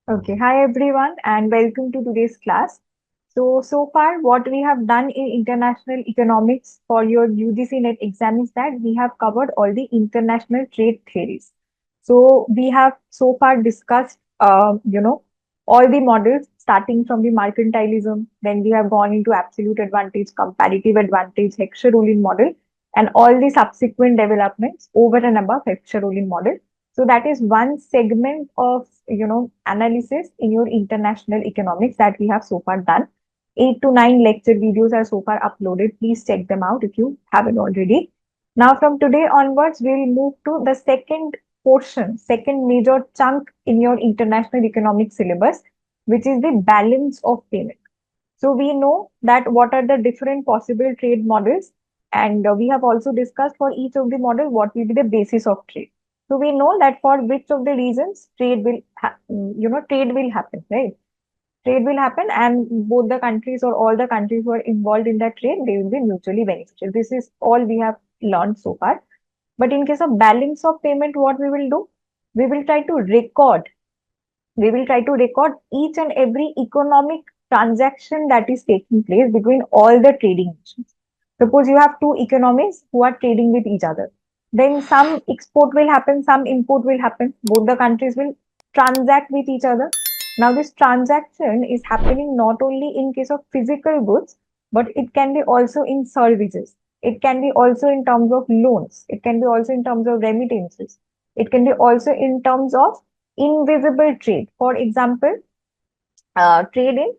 Okay, hi everyone, and welcome to today's class. So far, what we have done in international economics for your UGC NET exam is that we have covered all the international trade theories. So we have so far discussed, all the models starting from the mercantilism. Then we have gone into absolute advantage, comparative advantage, Heckscher-Ohlin model, and all the subsequent developments over and above Heckscher-Ohlin model. So that is one segment of analysis in your international economics that we have so far done. 8 to 9 lecture videos are so far uploaded. Please check them out if you haven't already. Now from today onwards, we'll move to the second portion, second major chunk in your international economics syllabus, which is the balance of payment. So we know that what are the different possible trade models, and we have also discussed for each of the model what will be the basis of trade. So we know that for which of the reasons trade will happen, right? Trade will happen, and both the countries or all the countries who are involved in that trade, they will be mutually beneficial. This is all we have learned so far. But in case of balance of payment, what we will do? We will try to record we will try to record each and every economic transaction that is taking place between all the trading nations. Suppose you have two economies who are trading with each other. Then some export will happen, some import will happen. Both the countries will transact with each other. Now, this transaction is happening not only in case of physical goods, but it can be also in services. It can be also in terms of loans. It can be also in terms of remittances. It can be also in terms of invisible trade. For example, trade in,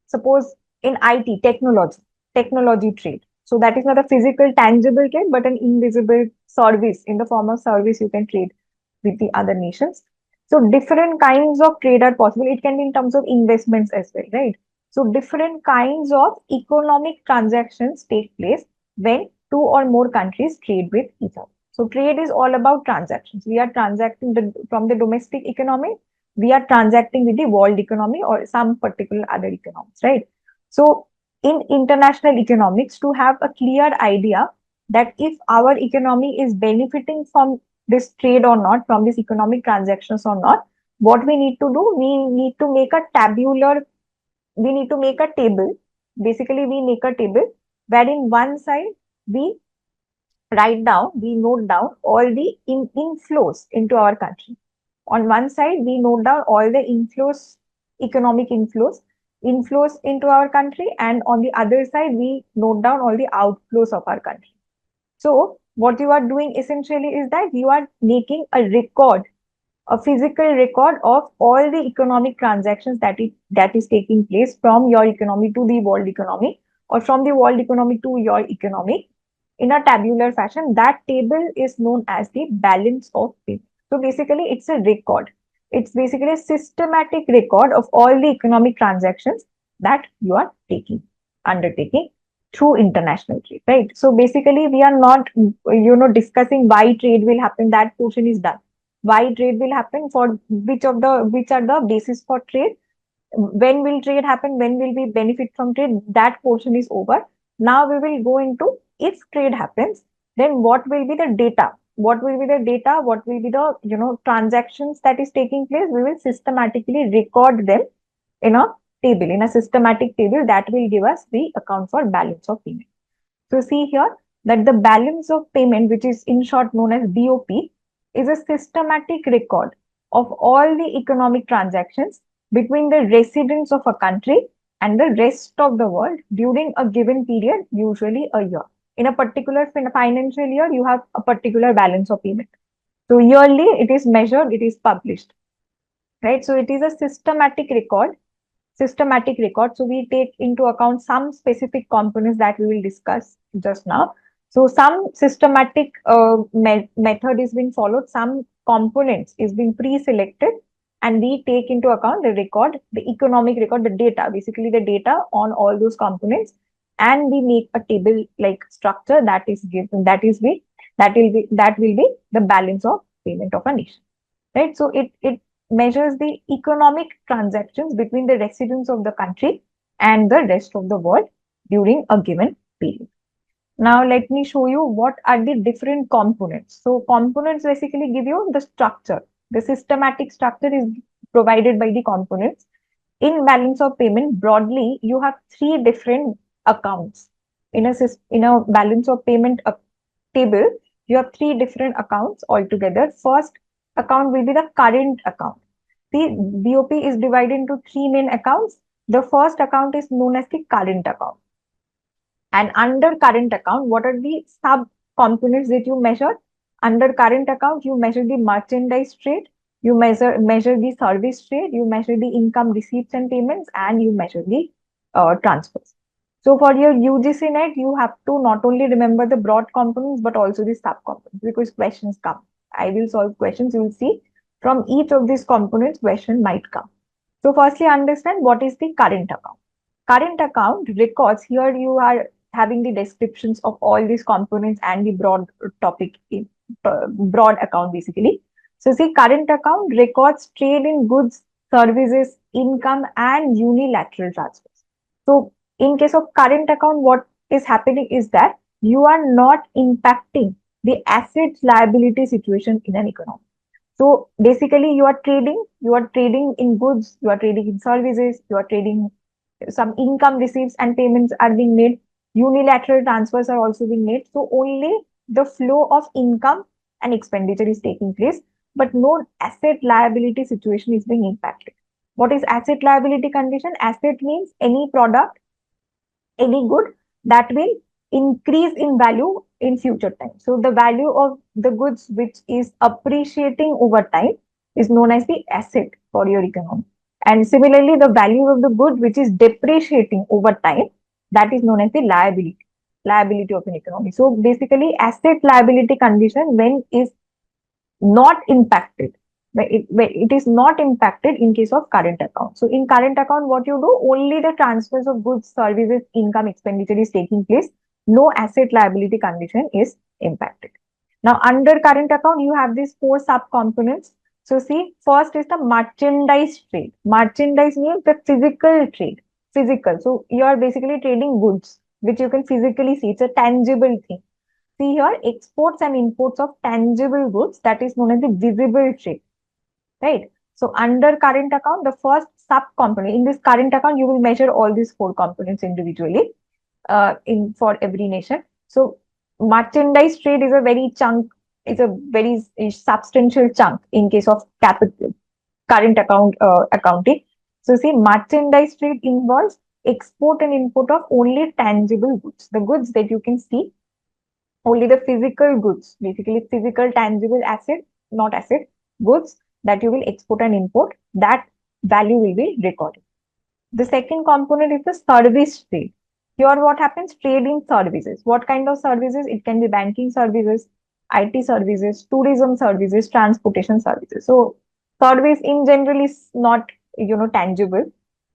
suppose in IT, technology trade. So that is not a physical, tangible trade, but an invisible service. In the form of service, you can trade with the other nations. So different kinds of trade are possible. It can be in terms of investments as well, right? So different kinds of economic transactions take place when two or more countries trade with each other. So trade is all about transactions. We are transacting from the domestic economy, we are transacting with the world economy or some particular other economies, right? So in international economics, to have a clear idea that if our economy is benefiting from this trade or not, from these economic transactions or not, what we need to do, we need to make a tabular, we need to make a table. Basically, we make a table wherein one side we we note down all the inflows into our country. On one side, we note down all the inflows, economic inflows into our country, and on the other side, we note down all the outflows of our country. So, what you are doing essentially is that you are making a record, a physical record of all the economic transactions that is taking place from your economy to the world economy, or from the world economy to your economy in a tabular fashion. That table is known as the balance of payment. So basically, it's a record. It's basically a systematic record of all the economic transactions that you are undertaking through international trade, right? So basically, we are not, discussing why trade will happen. That portion is done. Why trade will happen, for which are the basis for trade, when will trade happen, when will we benefit from trade, that portion is over. Now we will go into, if trade happens, then what will be the data, what will be the data, what will be the transactions that is taking place. We will systematically record them in a table, in a systematic table that will give us the account for balance of payment. So see here that the balance of payment, which is in short known as BoP, is a systematic record of all the economic transactions between the residents of a country and the rest of the world during a given period, usually a year. In a particular financial year, you have a particular balance of payment. So yearly, it is measured, it is published, right? So it is a systematic record. So we take into account some specific components that we will discuss just now. So some systematic method is being followed, some components is being pre-selected, and we take into account the record, the economic record, the data, basically the data on all those components, and we make a table like structure that is given, that will be the balance of payment of a nation, right? So it measures the economic transactions between the residents of the country and the rest of the world during a given period. Now, let me show you what are the different components. So, components basically give you the structure. The systematic structure is provided by the components. In balance of payment, broadly, you have three different accounts. In a balance of payment table, you have three different accounts altogether. First account will be the current account. The BOP is divided into three main accounts. The first account is known as the current account. And under current account, what are the sub components that you measure? Under current account, you measure the merchandise trade, you measure the service trade, you measure the income receipts and payments, and you measure the transfers. So for your UGC net, you have to not only remember the broad components but also the sub components because questions come. I will solve questions. You will see from each of these components, question might come. So firstly, understand what is the current account. Current account records, here you are having the descriptions of all these components and the broad topic, broad account basically. So see, current account records trade in goods, services, income, and unilateral transfers. So in case of current account, what is happening is that you are not impacting the asset liability situation in an economy. So basically, you are trading in goods, you are trading in services, you are trading some income receipts and payments are being made. Unilateral transfers are also being made. So only the flow of income and expenditure is taking place, but no asset liability situation is being impacted. What is asset liability condition? Asset means any product, any good that will increase in value in future time. So the value of the goods which is appreciating over time is known as the asset for your economy. And similarly, the value of the good which is depreciating over time, that is known as the liability of an economy. So basically, asset liability condition when is not impacted. It is not impacted in case of current account. So in current account, what you do, only the transfers of goods, services, income, expenditure is taking place. No asset liability condition is impacted. Now under current account, you have these four sub components. So see, first is the merchandise trade. Merchandise means the physical trade. Physical. So you are basically trading goods, which you can physically see. It's a tangible thing. See here, exports and imports of tangible goods, that is known as the visible trade, right? So under current account, the first sub component in this current account, you will measure all these four components individually in for every nation. So merchandise trade is a very chunk, it's a very substantial chunk in case of capital current account accounting. So see, merchandise trade involves export and import of only tangible goods, the goods that you can see, only the physical goods, basically physical tangible asset, not asset, goods that you will export and import, that value will be recorded. The second component is the service trade. Here what happens? Trade in services. What kind of services? It can be banking services, IT services, tourism services, transportation services. So service in general is not, tangible.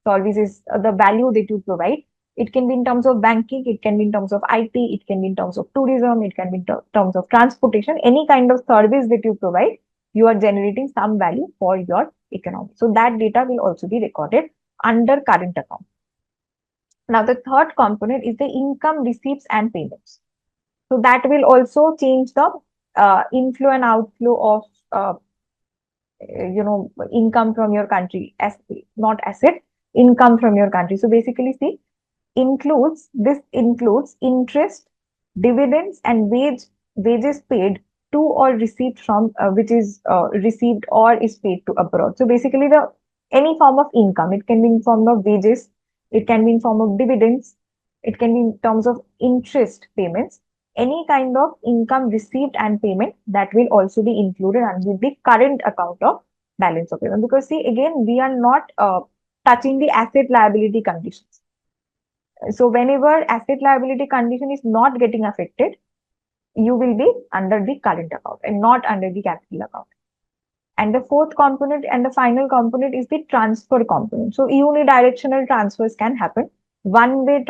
Service is the value that you provide. It can be in terms of banking, it can be in terms of IT, it can be in terms of tourism, it can be in terms of transportation. Any kind of service that you provide, you are generating some value for your economy. So that data will also be recorded under current account. Now, the third component is the income receipts and payments. So that will also change the inflow and outflow of income from your country, as not asset, income from your country. So basically, see, this includes interest, dividends, and wages paid to or received from which is received or is paid to abroad. So basically, the any form of income, it can be in form of wages, it can be in form of dividends, it can be in terms of interest payments. Any kind of income received and payment that will also be included under the current account of balance of payment. Because see, again, we are not touching the asset liability conditions. So whenever asset liability condition is not getting affected, you will be under the current account and not under the capital account. And the fourth component and the final component is the transfer component. So unidirectional transfers can happen. One-way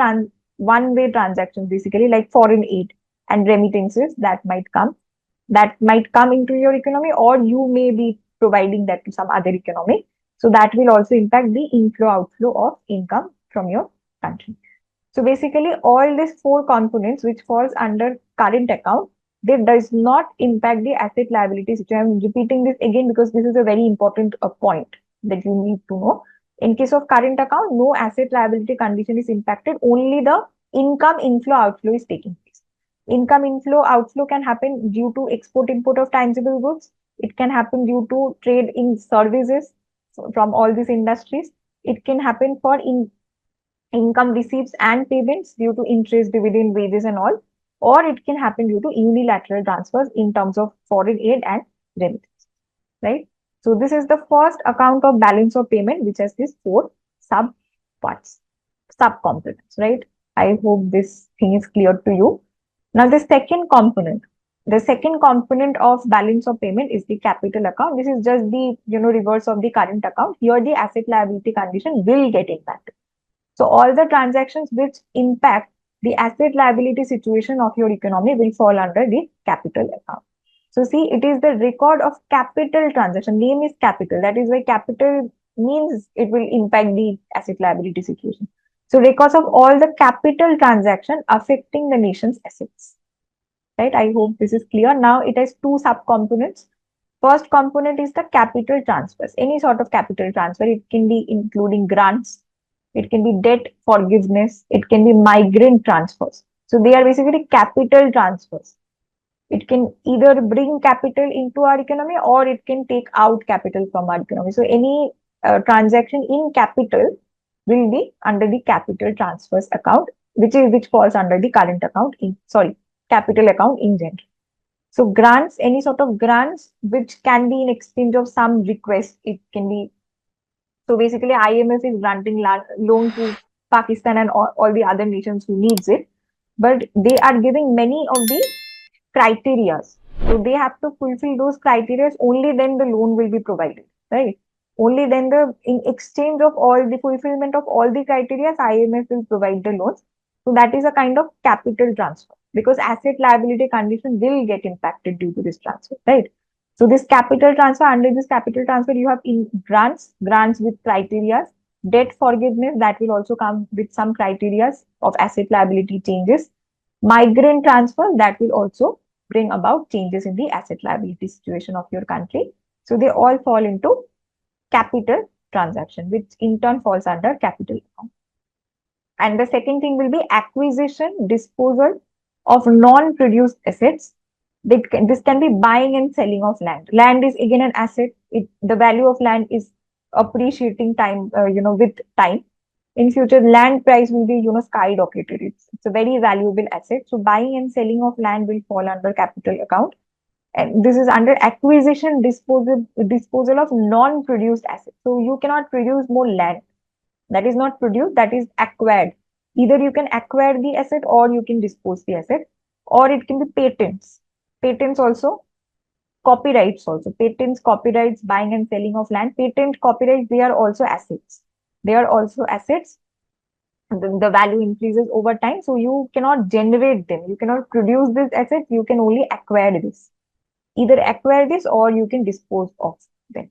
transactions, basically like foreign aid and remittances that might come into your economy, or you may be providing that to some other economy. So that will also impact the inflow outflow of income from your country. So basically, all these four components which falls under current account, they does not impact the asset liability situation. I'm repeating this again because this is a very important point. that you need to know. In case of current account, no asset liability condition is impacted, only the income inflow outflow is taking place. Income inflow outflow can happen due to export import of tangible goods. It can happen due to trade in services from all these industries. It can happen for income receipts and payments due to interest, dividend, wages, and all, or it can happen due to unilateral transfers in terms of foreign aid and remittance, right? So this is the first account of balance of payment, which has these four sub parts, sub components, right? I hope this thing is clear to you. Now the second component of balance of payment is the capital account. This is just the reverse of the current account. Here the asset liability condition will get impacted. So all the transactions which impact the asset liability situation of your economy will fall under the capital account. So see, it is the record of capital transaction. Name is capital. That is why capital means it will impact the asset liability situation. So records of all the capital transaction affecting the nation's assets. Right? I hope this is clear. Now it has two subcomponents. First component is the capital transfers. Any sort of capital transfer. It can be including grants, it can be debt forgiveness, it can be migrant transfers. So they are basically capital transfers. It can either bring capital into our economy or it can take out capital from our economy. So any transaction in capital will be under the capital transfers account, which falls under the current account capital account in general. So grants, any sort of grants which can be in exchange of some request, it can be. So basically, IMF is granting loan to Pakistan and all the other nations who needs it, but they are giving many of the criterias. So they have to fulfill those criterias. Only then the loan will be provided, right? Only then in exchange of all the fulfillment of all the criterias, IMF will provide the loans. So that is a kind of capital transfer because asset liability condition will get impacted due to this transfer, right? So this capital transfer, under this capital transfer, you have in grants with criteria, debt forgiveness that will also come with some criteria of asset liability changes, migrant transfer that will also bring about changes in the asset liability situation of your country. So they all fall into capital transaction, which in turn falls under capital account. And the second thing will be acquisition, disposal of non-produced assets. This can be buying and selling of land. Land is again an asset. The value of land is appreciating with time. In future, land price will be, skyrocketed. It's a very valuable asset. So buying and selling of land will fall under capital account. And this is under acquisition, disposal of non-produced assets. So you cannot produce more land. That is not produced, that is acquired. Either you can acquire the asset or you can dispose the asset, or it can be patents. Patents also, copyrights also. Patents, copyrights, buying and selling of land. Patent, copyrights, they are also assets. They are also assets. The value increases over time. So you cannot generate them. You cannot produce this asset. You can only acquire this. Either acquire this or you can dispose of them.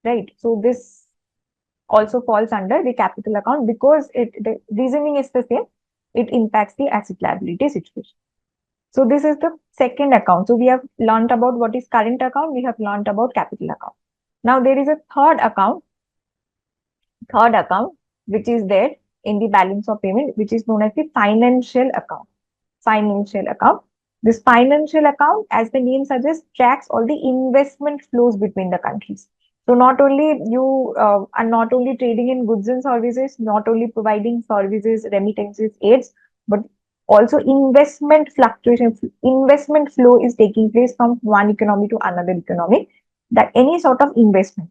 Right. So this also falls under the capital account because the reasoning is the same. It impacts the asset liability situation. So this is the second account. So we have learned about what is current account. We have learned about capital account. Now there is a third account, which is there in the balance of payment, which is known as the financial account. Financial account. This financial account, as the name suggests, tracks all the investment flows between the countries. So not only you are not only trading in goods and services, not only providing services, remittances, aids, but also investment fluctuation, investment flow is taking place from one economy to another economy. That any sort of investment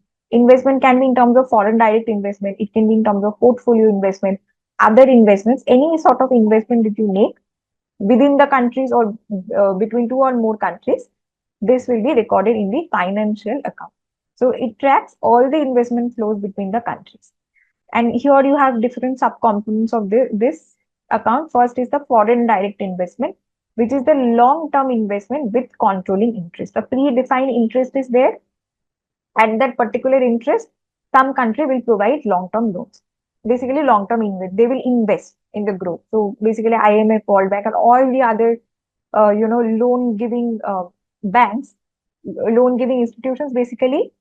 can be in terms of foreign direct investment, it can be in terms of portfolio investment, other investments, any sort of investment that you make within the countries or between two or more countries, this will be recorded in the financial account. So it tracks all the investment flows between the countries. And here you have different subcomponents of this account. First is the foreign direct investment, which is the long-term investment with controlling interest. A predefined interest is there. At that particular interest, some country will provide long-term loans. Basically, long-term invest. They will invest in the growth. So basically, IMF, World Bank, and all the other, loan-giving banks, loan-giving institutions basically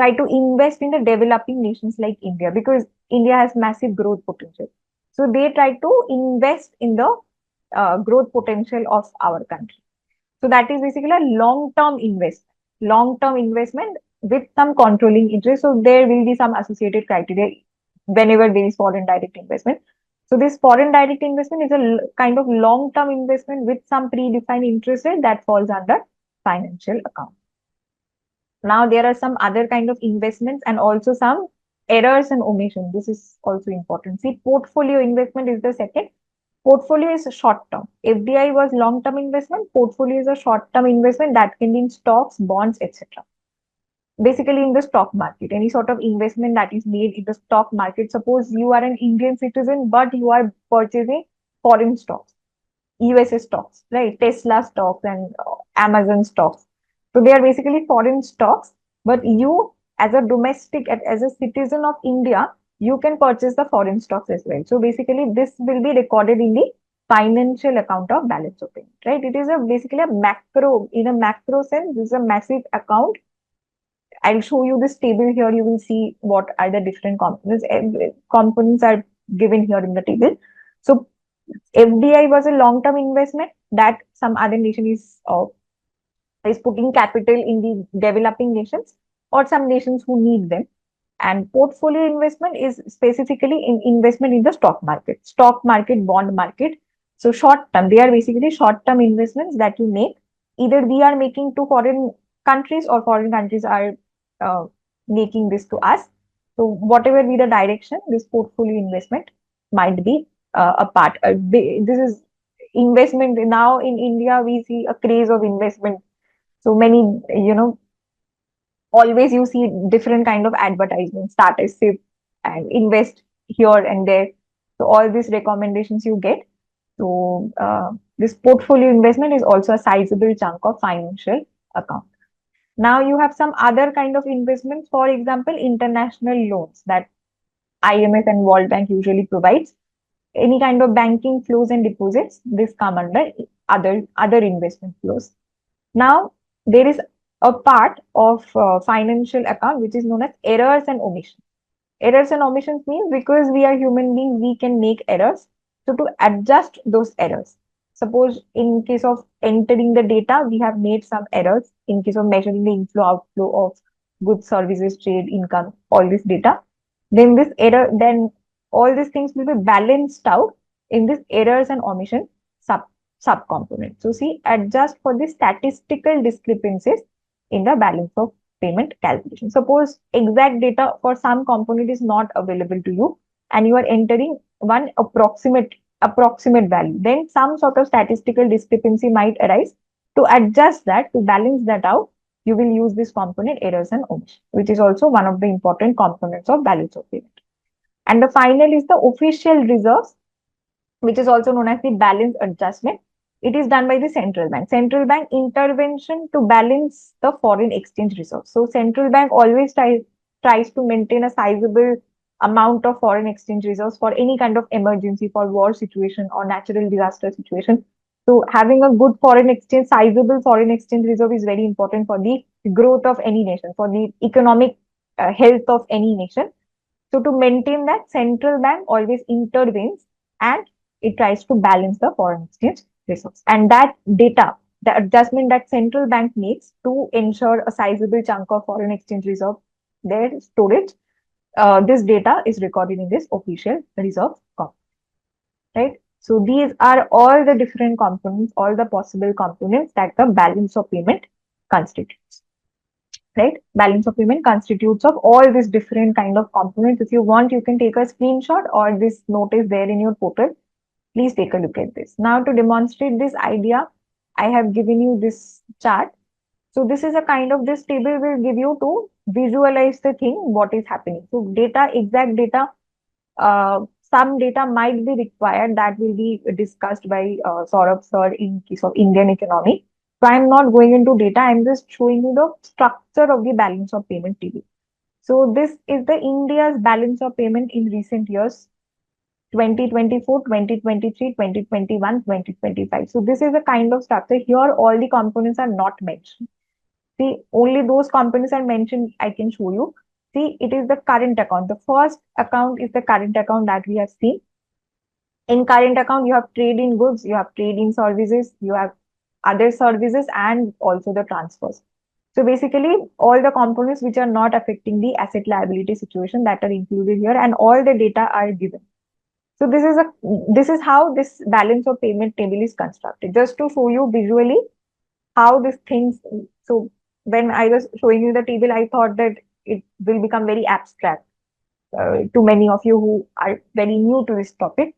try to invest in the developing nations like India, because India has massive growth potential. So they try to invest in the growth potential of our country. So that is basically a long-term investment with some controlling interest. So there will be some associated criteria whenever there is foreign direct investment. So this foreign direct investment is a kind of long-term investment with some predefined interest rate that falls under financial account. Now there are some other kind of investments and also some errors and omission. This is also important. See, portfolio investment is the second. Portfolio is short term. FDI was long term investment. Portfolio is a short term investment that can be in stocks, bonds, etc. Basically, in the stock market, any sort of investment that is made in the stock market. Suppose you are an Indian citizen, but you are purchasing foreign stocks, USA stocks, right? Tesla stocks and Amazon stocks. So they are basically foreign stocks, but you, as a domestic, as a citizen of India, you can purchase the foreign stocks as well. So basically, this will be recorded in the financial account of balance of payment, right? It is basically a macro, in a macro sense, this is a massive account. I'll show you this table here. You will see what are the different components. Components are given here in the table. So FDI was a long-term investment that some other nation is putting capital in the developing nations or some nations who need them. And portfolio investment is specifically in investment in the stock market, bond market. So short term, they are basically short term investments that you make. Either we are making to foreign countries or foreign countries are uh, making this to us. So whatever be the direction, this portfolio investment might be a part. This is investment. Now in India, we see a craze of investment. So many, always you see different kind of advertisements, start a SIP and invest here and there. So all these recommendations you get. So this portfolio investment is also a sizable chunk of financial account. Now you have some other kind of investments, for example, international loans that IMF and World Bank usually provides. Any kind of banking flows and deposits, this come under other investment flows. Now, there is a part of financial account which is known as errors and omissions. Errors and omissions means because we are human beings, we can make errors. So to adjust those errors, suppose in case of entering the data, we have made some errors in case of measuring the inflow outflow of goods, services, trade, income, all this data. Then all these things will be balanced out in this errors and omission subcomponent. So see, adjust for the statistical discrepancies in the balance of payment calculation. Suppose exact data for some component is not available to you and you are entering one approximate value, then some sort of statistical discrepancy might arise. To adjust that, to balance that out, you will use this component errors and omission, which is also one of the important components of balance of payment. And the final is the official reserves, which is also known as the balance adjustment. It is done by the central bank. Central bank intervention to balance the foreign exchange reserves. So central bank always tries to maintain a sizable amount of foreign exchange reserves for any kind of emergency, for war situation or natural disaster situation. So having a good foreign exchange, sizable foreign exchange reserve is very important for the growth of any nation, for the economic health of any nation. So to maintain that, central bank always intervenes and it tries to balance the foreign exchange reserves. And that data, the adjustment that central bank makes to ensure a sizable chunk of foreign exchange reserve, their storage, this data is recorded in this official reserve component, right? So these are all the different components, all the possible components that the balance of payment constitutes. Right? Balance of payment constitutes of all these different kind of components. If you want, you can take a screenshot or this note is there in your portal. Please take a look at this. Now to demonstrate this idea, I have given you this chart. So this is a kind of, this table will give you to visualize the thing, what is happening. So data, exact data, some data might be required that will be discussed by Saurabh sir in case of Indian economy. So I'm not going into data, I'm just showing you the structure of the balance of payment table. So this is the India's balance of payment in recent years, 2024, 2023, 2021, 2025. So this is a kind of structure. Here all the components are not mentioned. See, only those components are mentioned, I can show you. See, it is the current account. The first account is the current account that we have seen. In current account, you have trade in goods, you have trade in services, you have other services, and also the transfers. So basically, all the components which are not affecting the asset liability situation that are included here, and all the data are given. So this is how this balance of payment table is constructed. Just to show you visually how these things. So when I was showing you the table, I thought that it will become very abstract to many of you who are very new to this topic.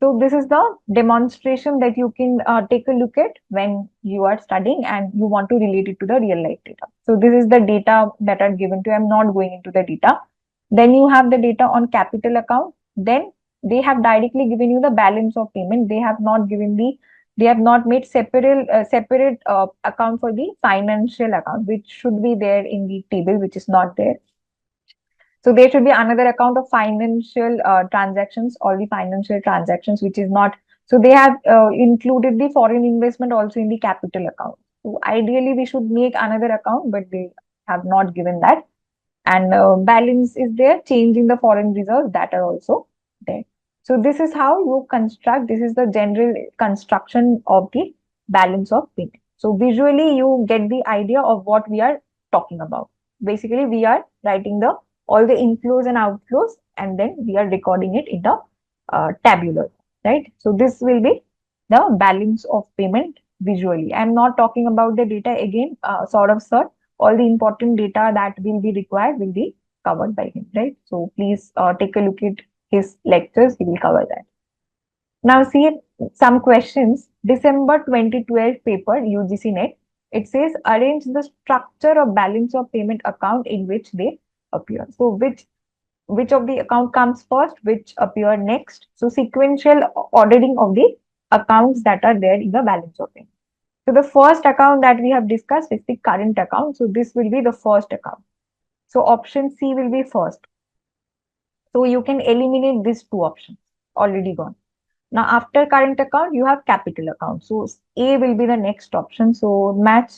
So this is the demonstration that you can take a look at when you are studying and you want to relate it to the real life data. So this is the data that are given to you. I'm not going into the data. Then you have the data on capital account. Then they have directly given you the balance of payment. They have not made separate account for the financial account, which should be there in the table, which is not there. So there should be another account of financial transactions, all the financial transactions, which is not. So they have included the foreign investment also in the capital account. So ideally, we should make another account, but they have not given that. And balance is there, change in the foreign reserves that are also there. So this is how you construct. This is the general construction of the balance of payment. So visually, you get the idea of what we are talking about. Basically, we are writing the all the inflows and outflows, and then we are recording it in the tabular, right? So this will be the balance of payment visually. I'm not talking about the data again, sort of, sir. All the important data that will be required will be covered by him, right? So please take a look at his lectures. He will cover that. Now see some questions. December 2012 paper, UGC NET. It says arrange the structure of balance of payment account in which they appear. So which of the account comes first, which appear next. So sequential ordering of the accounts that are there in the balance of payment. So the first account that we have discussed is the current account. So this will be the first account. So option C will be first. So you can eliminate these two options, already gone. Now after current account, you have capital account. So A will be the next option. So match.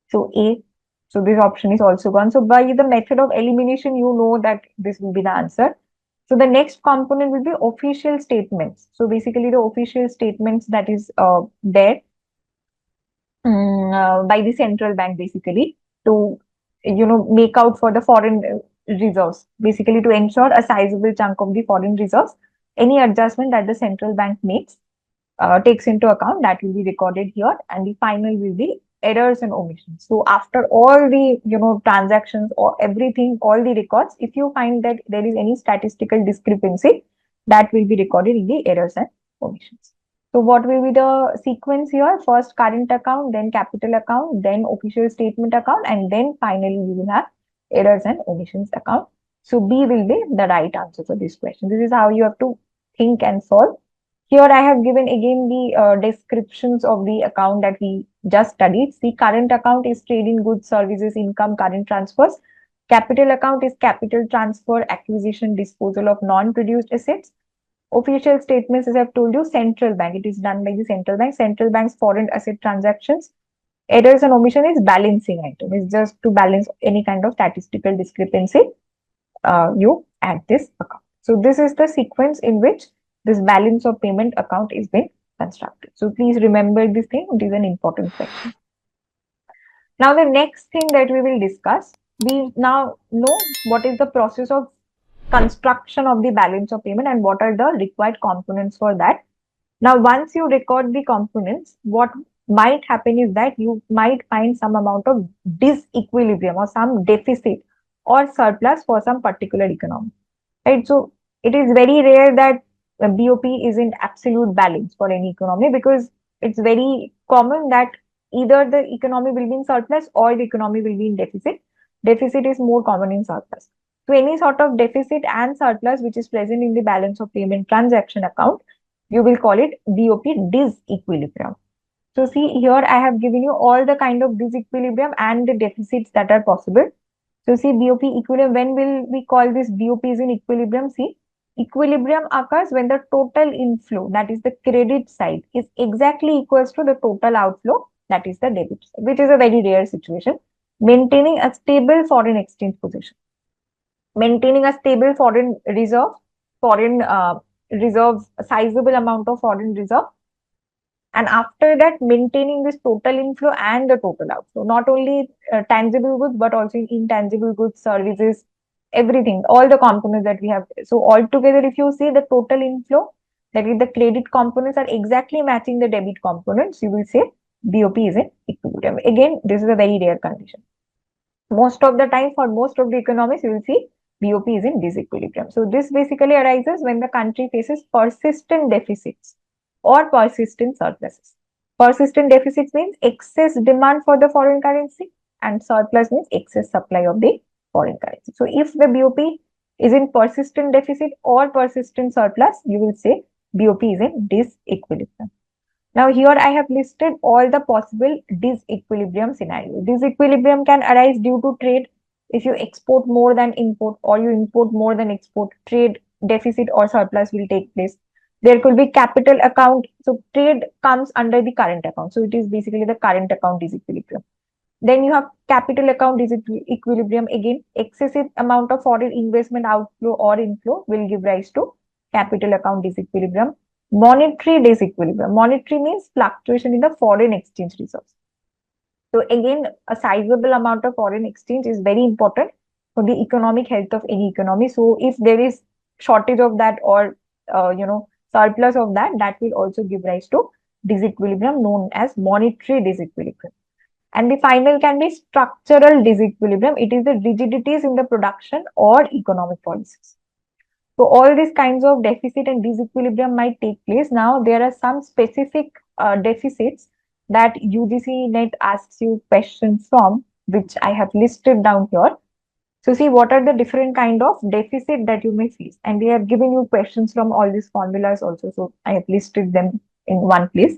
So A. So this option is also gone. So by the method of elimination, you know that this will be the answer. So the next component will be official statements. So basically the official statements that is there by the central bank basically to make out for the foreign reserves, basically to ensure a sizable chunk of the foreign reserves. Any adjustment that the central bank makes takes into account, that will be recorded here, and the final will be errors and omissions. So after all the transactions or everything, all the records, if you find that there is any statistical discrepancy, that will be recorded in the errors and omissions. So what will be the sequence here? First current account, then capital account, then official statement account, and then finally we will have errors and omissions account. So B will be the right answer for this question. This is how you have to think and solve. Here I have given again the descriptions of the account that we just studied. See, current account is trade in goods, services, income, current transfers. Capital account is capital transfer, acquisition, disposal of non-produced assets. Official statements, as I've told you, central bank. It is done by the central bank. Central bank's foreign asset transactions. Errors and omission is balancing item. It's just to balance any kind of statistical discrepancy. You add this account. So this is the sequence in which this balance of payment account is being constructed. So please remember this thing. It is an important question. Now the next thing that we will discuss, we now know what is the process of construction of the balance of payment and what are the required components for that. Now, once you record the components, what might happen is that you might find some amount of disequilibrium or some deficit or surplus for some particular economy, right? So it is very rare that BOP is in absolute balance for any economy, because it's very common that either the economy will be in surplus or the economy will be in deficit. Deficit is more common in surplus. So any sort of deficit and surplus which is present in the balance of payment transaction account, you will call it BOP disequilibrium. So see here I have given you all the kind of disequilibrium and the deficits that are possible. So see BOP equilibrium, when will we call this BOP is in equilibrium? See, equilibrium occurs when the total inflow, that is the credit side, is exactly equals to the total outflow, that is the debit side, which is a very rare situation. Maintaining a stable foreign exchange position, maintaining a stable foreign reserve, a sizable amount of foreign reserve, and after that maintaining this total inflow and the total outflow, not only tangible goods but also intangible goods, services, everything, all the components that we have. So altogether, if you see the total inflow, that is the credit components are exactly matching the debit components, you will say BOP is in equilibrium. Again, this is a very rare condition. Most of the time, for most of the economies, you will see BOP is in disequilibrium. So this basically arises when the country faces persistent deficits or persistent surpluses. Persistent deficits means excess demand for the foreign currency, and surplus means excess supply of the foreign currency. So if the BOP is in persistent deficit or persistent surplus, you will say BOP is in disequilibrium. Now here I have listed all the possible disequilibrium scenarios. Disequilibrium can arise due to trade. If you export more than import or you import more than export, trade deficit or surplus will take place. There could be capital account. So trade comes under the current account. So it is basically the current account disequilibrium. Then you have capital account disequilibrium. Again, excessive amount of foreign investment outflow or inflow will give rise to capital account disequilibrium. Monetary disequilibrium. Monetary means fluctuation in the foreign exchange reserves. So again, a sizable amount of foreign exchange is very important for the economic health of any economy. So if there is shortage of that or surplus of that, that will also give rise to disequilibrium known as monetary disequilibrium. And the final can be structural disequilibrium. It is the rigidities in the production or economic policies. So all these kinds of deficit and disequilibrium might take place. Now there are some specific deficits that UGC NET asks you questions from, which I have listed down here. So see what are the different kind of deficit that you may face, and they have given you questions from all these formulas also. So I have listed them in one place.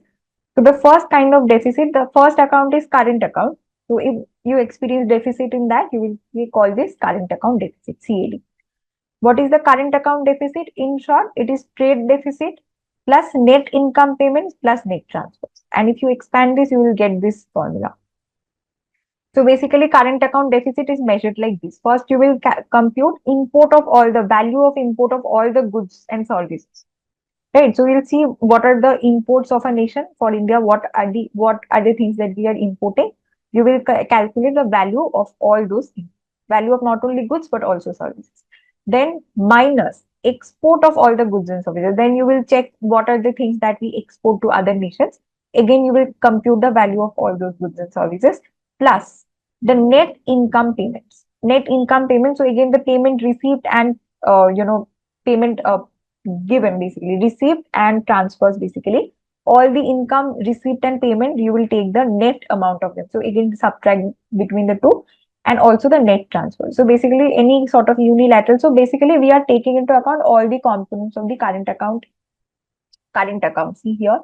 So the first kind of deficit, the first account is current account. So if you experience deficit in that, you will call this current account deficit, CAD. What is the current account deficit? In short, it is trade deficit plus net income payments plus net transfers. And if you expand this, you will get this formula. So basically, current account deficit is measured like this. First, you will compute import of all the value of import of all the goods and services. Right. So we'll see what are the imports of a nation. For India, what are the things that we are importing. You will calculate the value of all those things. Value of not only goods but also services. Then minus export of all the goods and services. Then you will check what are the things that we export to other nations. Again, you will compute the value of all those goods and services plus the net income payments. Net income payments. So again, the payment received and payment given, basically received and transfers, basically all the income receipt and payment, you will take the net amount of them. So again, subtract between the two, and also the net transfer. So basically any sort of unilateral. So basically we are taking into account all the components of the current account. See here,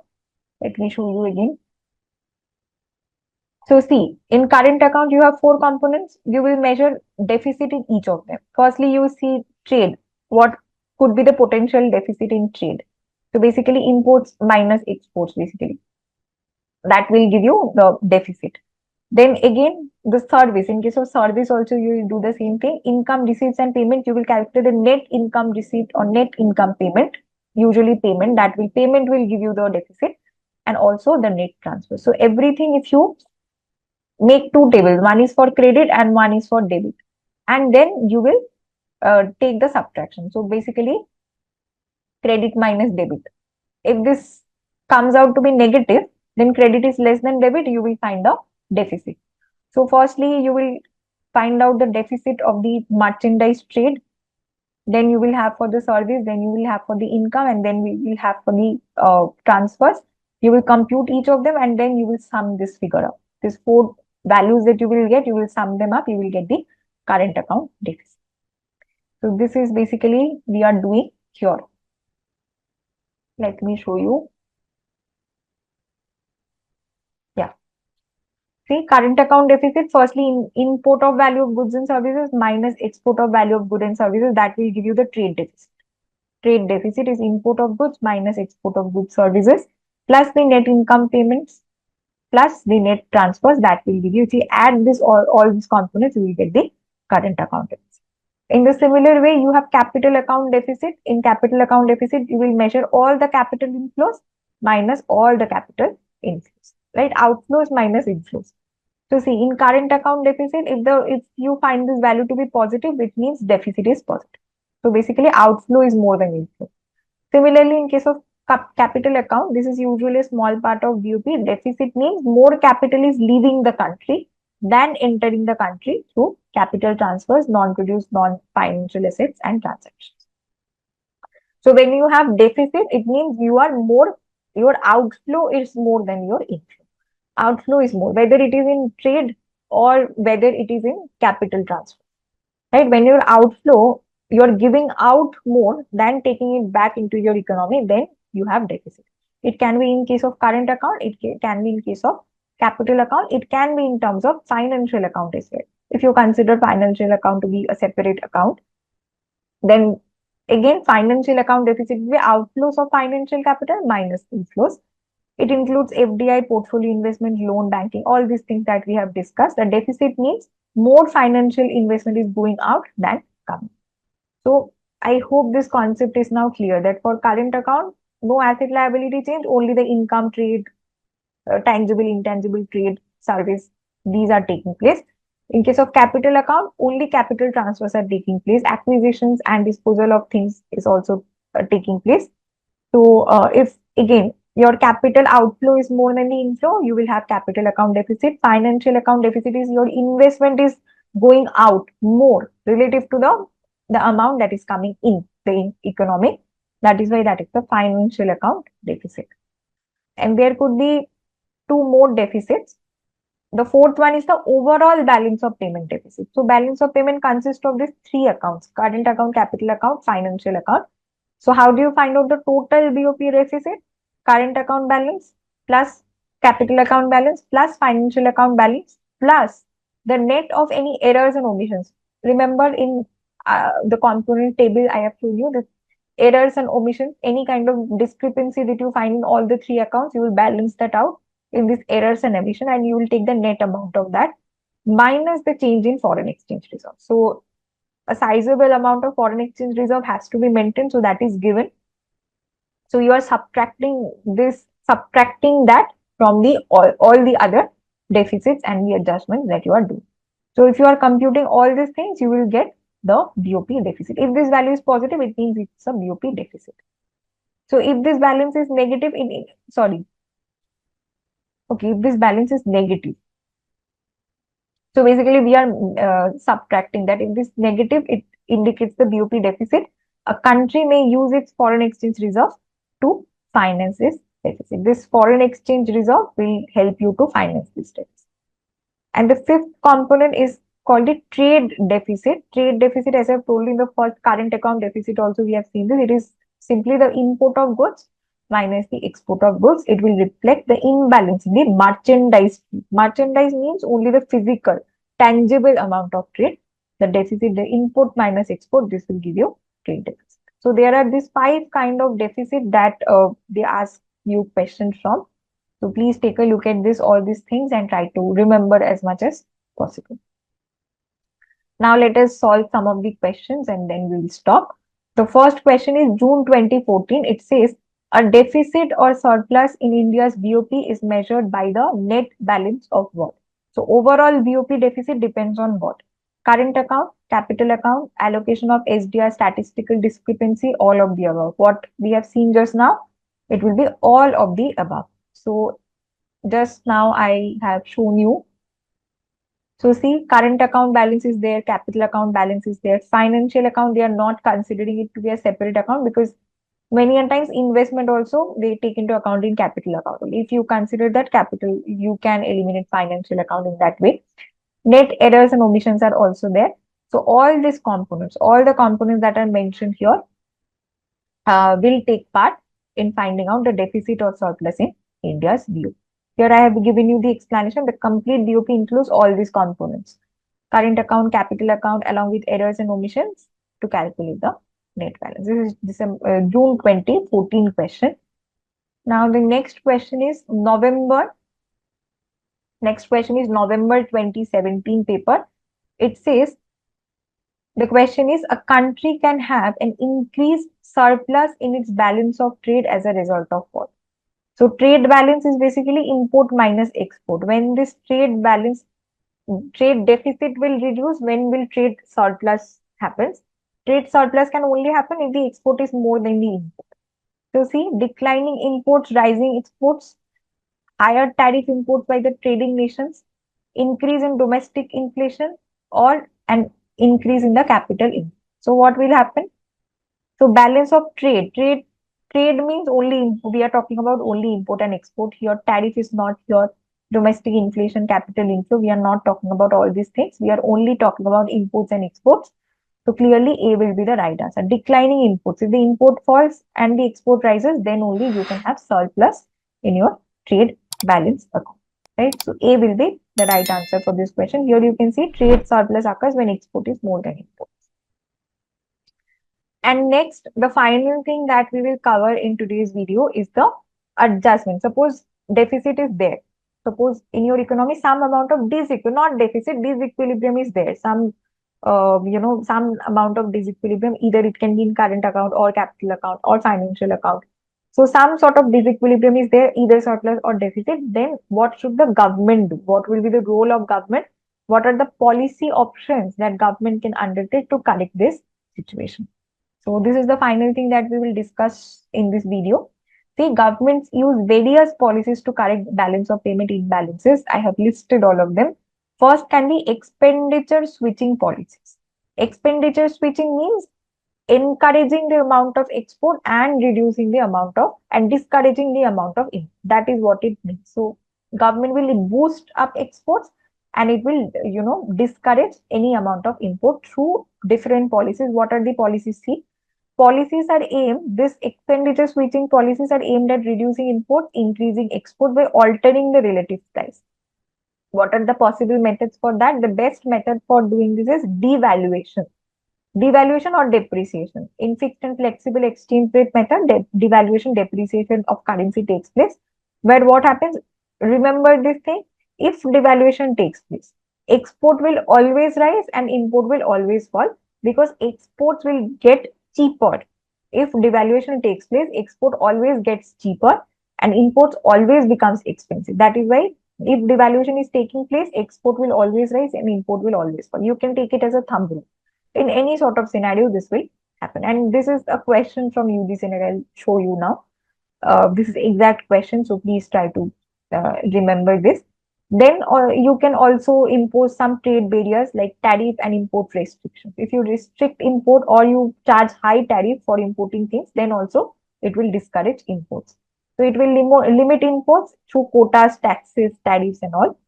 let me show you again. So see, in current account, you have four components. You will measure deficit in each of them. Firstly, you see trade. What could be the potential deficit in trade? So basically imports minus exports, basically. That will give you the deficit. Then again, the service. In case of service also, you will do the same thing. Income receipts and payment, you will calculate the net income receipt or net income payment. Usually payment will give you the deficit, and also the net transfer. So everything, if you make two tables, one is for credit and one is for debit, and then you will take the subtraction. So basically credit minus debit. If this comes out to be negative, then credit is less than debit, you will find a deficit. So firstly, you will find out the deficit of the merchandise trade, then you will have for the service, then you will have for the income, and then we will have for the transfers. You will compute each of them, and then you will sum this figure up. These four values that you will get, you will sum them up, you will get the current account deficit. So this is basically we are doing here. Let me show you. Yeah. See, current account deficit, firstly, import of value of goods and services minus export of value of goods and services, that will give you the trade deficit. Trade deficit is import of goods minus export of goods services plus the net income payments plus the net transfers that will give you. If you add this all these components, you will get the current account deficit. In the similar way, you have capital account deficit. In capital account deficit, you will measure all the capital inflows minus all the capital inflows, right? Outflows minus inflows. So see, in current account deficit, if you find this value to be positive, which means deficit is positive. So basically, outflow is more than inflow. Similarly, in case of capital account, this is usually a small part of BoP. Deficit means more capital is leaving the country than entering the country through capital transfers, non-produced, non-financial assets and transactions. So when you have deficit, it means your outflow is more than your inflow. Outflow is more, whether it is in trade or whether it is in capital transfer. Right? When your outflow, you're giving out more than taking it back into your economy, then you have deficit. It can be in case of current account, it can be in case of capital account, it can be in terms of financial account as well. If you consider financial account to be a separate account, then again financial account deficit will be outflows of financial capital minus inflows. It includes FDI, portfolio investment, loan, banking, all these things that we have discussed. The deficit means more financial investment is going out than coming. So I hope this concept is now clear that for current account, no asset liability change, only the income trade, tangible, intangible trade, service, these are taking place. In case of capital account, only capital transfers are taking place. Acquisitions and disposal of things is also taking place. So if again your capital outflow is more than the inflow, you will have capital account deficit. Financial account deficit is your investment is going out more relative to the amount that is coming in the economy. That is why that is the financial account deficit. And there could be two more deficits. The fourth one is the overall balance of payment deficit. So balance of payment consists of these three accounts: current account, capital account, financial account. So how do you find out the total BoP deficit? Current account balance plus capital account balance plus financial account balance plus the net of any errors and omissions. Remember in the component table I have shown you the errors and omissions, any kind of discrepancy that you find in all the three accounts, you will balance that out in this errors and omission and you will take the net amount of that minus the change in foreign exchange reserve. So a sizable amount of foreign exchange reserve has to be maintained, so that is given. So you are subtracting that from the all the other deficits and the adjustments that you are doing. So if you are computing all these things, you will get the BoP deficit. If this value is positive, it means it's a BoP deficit. So if this balance is negative, if this balance is negative, so basically we are subtracting that. If this negative, it indicates the BoP deficit. A country may use its foreign exchange reserve to finance this deficit. This foreign exchange reserve will help you to finance this deficit. And the fifth component is called the trade deficit. Trade deficit, as I've told you in the first current account deficit also we have seen this. It is simply the import of goods minus the export of goods. It will reflect the imbalance in the merchandise. Merchandise means only the physical, tangible amount of trade. The deficit, the import minus export, this will give you trade deficit. So there are these five kind of deficit that they ask you questions from. So please take a look at all these things and try to remember as much as possible. Now let us solve some of the questions and then we will stop. The first question is June 2014. It says a deficit or surplus in India's BoP is measured by the net balance of what? So overall BoP deficit depends on what? Current account, capital account, allocation of SDR, statistical discrepancy, all of the above. What we have seen just now, it will be all of the above. So just now I have shown you. So see, current account balance is there, capital account balance is there, financial account, they are not considering it to be a separate account because many times investment also they take into account in capital account. If you consider that capital, you can eliminate financial account in that way. Net errors and omissions are also there. So all these components, all the components that are mentioned here will take part in finding out the deficit or surplus in India's BoP. Here I have given you the explanation. The complete BoP includes all these components. Current account, capital account, along with errors and omissions to calculate the net balance. This is June 2014 question. Now the next question is November Next question is November 2017 paper. It says the question is a country can have an increased surplus in its balance of trade as a result of what? So trade balance is basically import minus export. When this trade deficit will reduce, when will trade surplus happens? Trade surplus can only happen if the export is more than the import. So see, declining imports, rising exports, higher tariff imports by the trading nations, increase in domestic inflation, or an increase in the capital income. So what will happen? So balance of trade. Trade means only we are talking about only import and export here. Tariff is not here. Domestic inflation, capital inflow. We are not talking about all these things. We are only talking about imports and exports. So clearly A will be the right answer. Declining imports. If the import falls and the export rises, then only you can have surplus in your trade balance account. Right? So A will be the right answer for this question. Here you can see trade surplus occurs when export is more than import. And next, the final thing that we will cover in today's video is the adjustment. Suppose deficit is there. Suppose in your economy, some amount of disequilibrium, not deficit, disequilibrium is there. Some amount of disequilibrium, either it can be in current account or capital account or financial account. So some sort of disequilibrium is there, either surplus or deficit. Then what should the government do? What will be the role of government? What are the policy options that government can undertake to correct this situation? So this is the final thing that we will discuss in this video. See, governments use various policies to correct balance of payment imbalances. I have listed all of them. First can be expenditure switching policies. Expenditure switching means encouraging the amount of export and reducing the amount of and discouraging the amount of import. That is what it means. So government will boost up exports and it will discourage any amount of import through different policies. What are the policies? See, this expenditure switching policies are aimed at reducing import, increasing export by altering the relative price. What are the possible methods for that? The best method for doing this is devaluation. Devaluation or depreciation. In fixed and flexible exchange rate method, devaluation, depreciation of currency takes place. Where what happens? Remember this thing. If devaluation takes place, export will always rise and import will always fall because exports will get cheaper. If devaluation takes place, export always gets cheaper and imports always becomes expensive. That is why if devaluation is taking place, export will always rise and import will always fall. You can take it as a thumb rule. In any sort of scenario, this will happen. And this is a question from UGC NET. I'll show you now. This is exact question, so please try to remember this. Then you can also impose some trade barriers like tariff and import restrictions. If you restrict import or you charge high tariff for importing things, then also it will discourage imports. So it will limit imports through quotas, taxes, tariffs and all.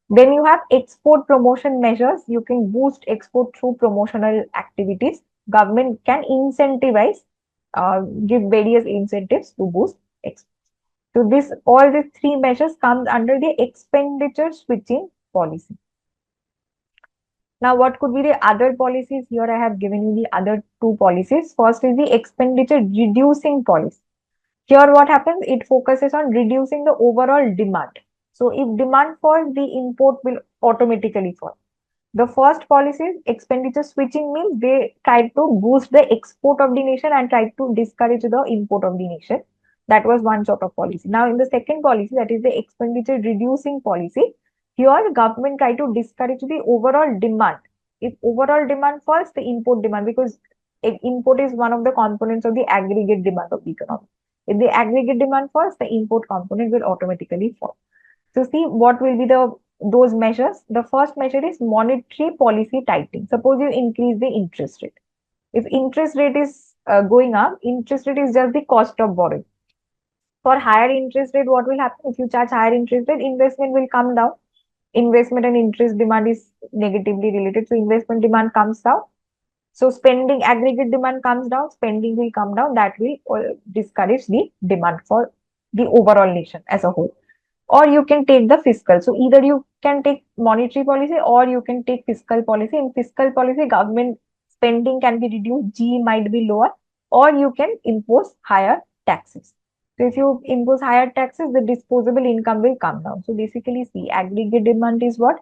Then you have export promotion measures. You can boost export through promotional activities. Government can incentivize, give various incentives to boost export. So all these three measures comes under the expenditure switching policy. Now, what could be the other policies? Here I have given you the other two policies. First is the expenditure reducing policy. Here what happens? It focuses on reducing the overall demand. So if demand falls, the import will automatically fall. The first policy is expenditure switching means they try to boost the export of the nation and try to discourage the import of the nation. That was one sort of policy. Now in the second policy, that is the expenditure reducing policy, here government try to discourage the overall demand. If overall demand falls, the import demand, because import is one of the components of the aggregate demand of the economy. If the aggregate demand falls, the import component will automatically fall. So see what will be those measures. The first measure is monetary policy tightening. Suppose you increase the interest rate. If interest rate is going up, interest rate is just the cost of borrowing. For higher interest rate, what will happen? If you charge higher interest rate, investment will come down. Investment and interest demand is negatively related. So investment demand comes down. So spending, aggregate demand comes down, spending will come down. That will discourage the demand for the overall nation as a whole. Or you can take the fiscal. So either you can take monetary policy or you can take fiscal policy. In fiscal policy, government spending can be reduced, G might be lower, or you can impose higher taxes. So if you impose higher taxes, the disposable income will come down. So basically, see, aggregate demand is what?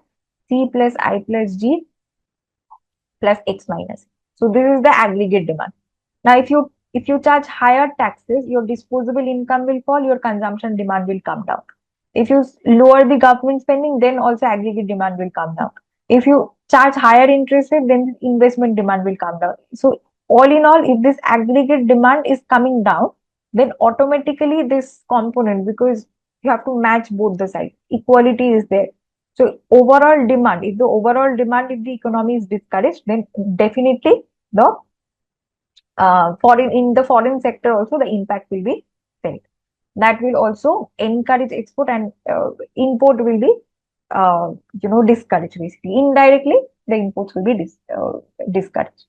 C plus I plus G plus X minus. So this is the aggregate demand. Now, if you charge higher taxes, your disposable income will fall, your consumption demand will come down. If you lower the government spending, then also aggregate demand will come down. If you charge higher interest rate, then investment demand will come down. So all in all, if this aggregate demand is coming down, then automatically this component, because you have to match both the sides, equality is there. So overall demand, if the economy is discouraged, then definitely the foreign sector also the impact will be felt. That will also encourage export, and import will be discouraged. Basically, indirectly the imports will be discouraged.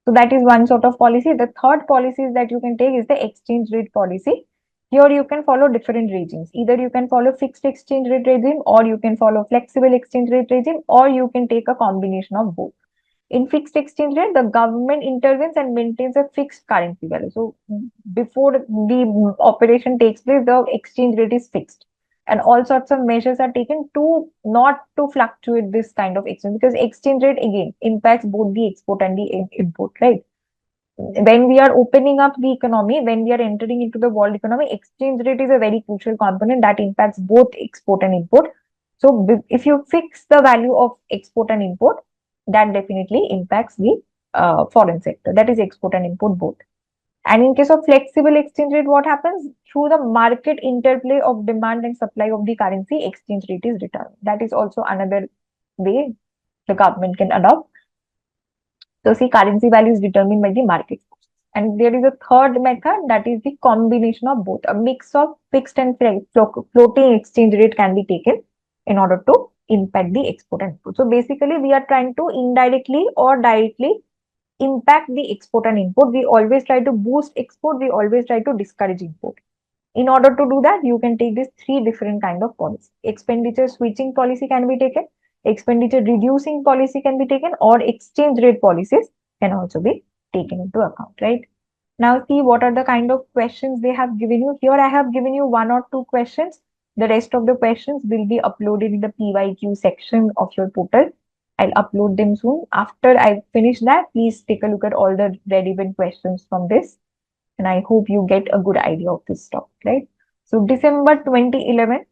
So that is one sort of policy. The third policy that you can take is the exchange rate policy. Here you can follow different regimes. Either you can follow fixed exchange rate regime, or you can follow flexible exchange rate regime, or you can take a combination of both. In fixed exchange rate, the government intervenes and maintains a fixed currency value. So before the operation takes place, the exchange rate is fixed. And all sorts of measures are taken to not to fluctuate this kind of exchange, because exchange rate again impacts both the export and the import, right? When we are opening up the economy, when we are entering into the world economy, exchange rate is a very crucial component that impacts both export and import. So if you fix the value of export and import, that definitely impacts the foreign sector, that is export and import both. And in case of flexible exchange rate, what happens? Through the market interplay of demand and supply of the currency, exchange rate is determined. That is also another way the government can adopt. So see, currency value is determined by the market forces. And there is a third method, that is the combination of both. A mix of fixed and floating exchange rate can be taken in order to impact the export and import. So basically, we are trying to indirectly or directly impact the export and import. We always try to boost export. We always try to discourage import. In order to do that, you can take these three different kind of policy. Expenditure switching policy can be taken, expenditure reducing policy can be taken, or exchange rate policies can also be taken into account, right? Now see what are the kind of questions they have given you. Here I have given you one or two questions. The rest of the questions will be uploaded in the PYQ section of your portal. I'll upload them soon. After I finish that, please take a look at all the relevant questions from this. And I hope you get a good idea of this topic, right? So December 2011,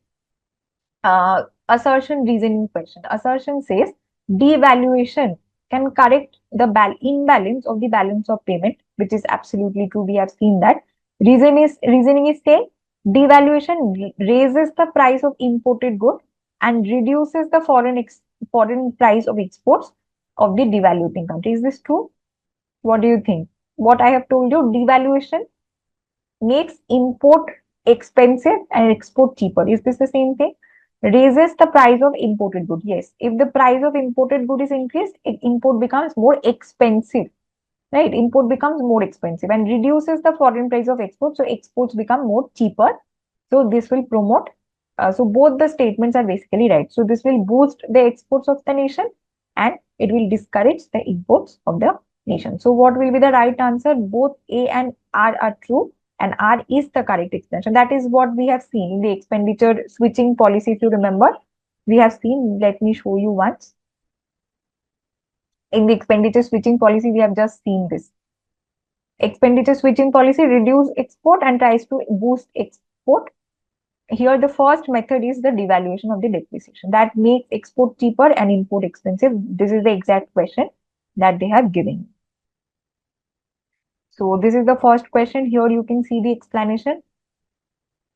assertion reasoning question. Assertion says devaluation can correct the imbalance of the balance of payment, which is absolutely true. We have seen that. Reasoning is saying devaluation raises the price of imported good and reduces the foreign price of exports of the devaluing country. Is this true? What do you think? What I have told you, devaluation makes import expensive and export cheaper. Is this the same thing? Raises the price of imported good. Yes. If the price of imported good is increased, import becomes more expensive. Right? Import becomes more expensive and reduces the foreign price of export. So exports become more cheaper. So this will promote. So both the statements are basically right. So this will boost the exports of the nation and it will discourage the imports of the nation. So what will be the right answer? Both A and R are true, and R is the correct explanation. That is what we have seen in the expenditure switching policy. If you remember, we have seen, let me show you once. In the expenditure switching policy, we have just seen this. Expenditure switching policy reduce export and tries to boost export. Here, the first method is the devaluation of the depreciation. That makes export cheaper and import expensive. This is the exact question that they have given. So this is the first question. Here you can see the explanation.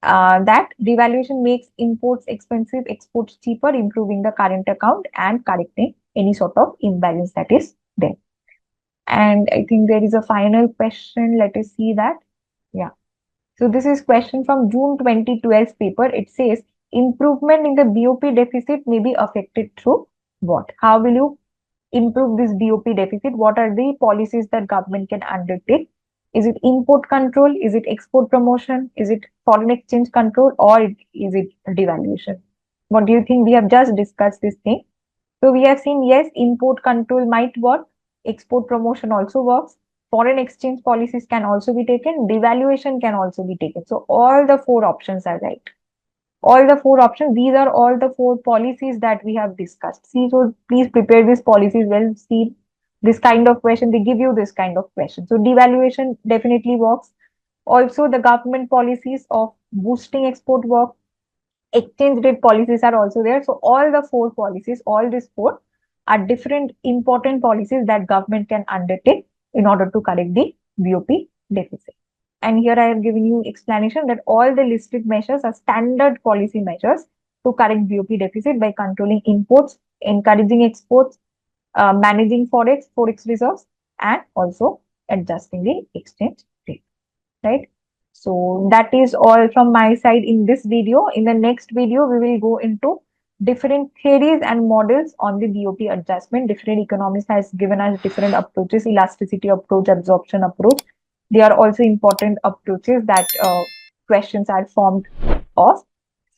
That devaluation makes imports expensive, exports cheaper, improving the current account and correcting any sort of imbalance that is there. And I think there is a final question. Let us see that. Yeah. So this is question from June 2012 paper. It says improvement in the BoP deficit may be affected through what? How will you improve this BoP deficit? What are the policies that government can undertake? Is it import control? Is it export promotion? Is it foreign exchange control? Or is it devaluation? What do you think? We have just discussed this thing. So we have seen, yes, import control might work. Export promotion also works. foreign exchange policies can also be taken, devaluation can also be taken. So all the four options are right. All the four options, these are all the four policies that we have discussed. See, so please prepare these policies well. See, this kind of question, they give you this kind of question. So devaluation definitely works. Also, the government policies of boosting export work, exchange rate policies are also there. So all the four policies, all these four are different important policies that government can undertake in order to correct the BoP deficit. And here I have given you explanation that all the listed measures are standard policy measures to correct BoP deficit by controlling imports, encouraging exports, managing forex reserves, and also adjusting the exchange rate, right? So that is all from my side in this video. In the next video, we will go into different theories and models on the BoP adjustment. Different economists has given us different approaches, elasticity approach, absorption approach. They are also important approaches that questions are formed of.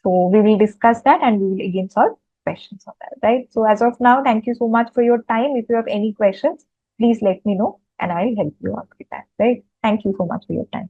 So we will discuss that and we will again solve questions on that, right? So as of now, thank you so much for your time. If you have any questions, please let me know and I'll help you out with that, right? Thank you so much for your time.